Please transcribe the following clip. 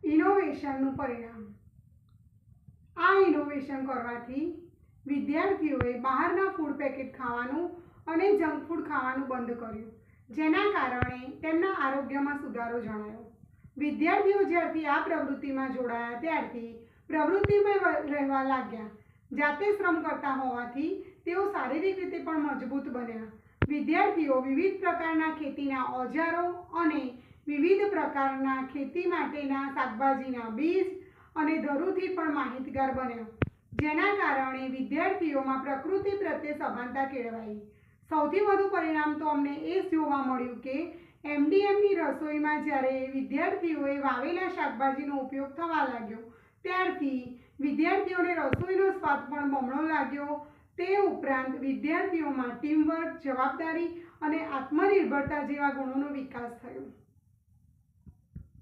ઇનોવેશનનું પરિણામ। આ ઇનોવેશન કરવાથી વિદ્યાર્થીઓએ બહારના ફૂડ પેકેટ ખાવાનું અને જંક ફૂડ ખાવાનું બંધ કર્યું, જેના કારણે તેમના આરોગ્યમાં સુધારો જણાયો। વિદ્યાર્થીઓ જ્યારથી આ પ્રવૃત્તિમાં જોડાયા ત્યારથી પ્રવૃત્તિમાં રહેવા લાગ્યા। જાતે શ્રમ કરતા હોવાથી તેઓ શારીરિક રીતે પણ મજબૂત બન્યા। વિદ્યાર્થીઓ વિવિધ પ્રકારના ખેતીના ઓજારો અને વિવિધ પ્રકારના ખેતી માટેના શાકભાજીના બીજ અને દરોથી પણ માહિતગાર બન્યા, જેના કારણે વિદ્યાર્થીઓમાં પ્રકૃતિ પ્રત્યે સભાનતા કેળવાઈ। સૌથી વધુ પરિણામ તો અમને એ જોવા મળ્યું કે એમડીએમની રસોઈમાં જ્યારે વિદ્યાર્થીઓએ વાવેલા શાકભાજીનો ઉપયોગ થવા લાગ્યો ત્યારથી વિદ્યાર્થીઓને રસોઈનો સ્વાદ પણ બમણો લાગ્યો। તે ઉપરાંત વિદ્યાર્થીઓમાં ટીમવર્ક, જવાબદારી અને આત્મનિર્ભરતા જેવા ગુણોનો વિકાસ થયો।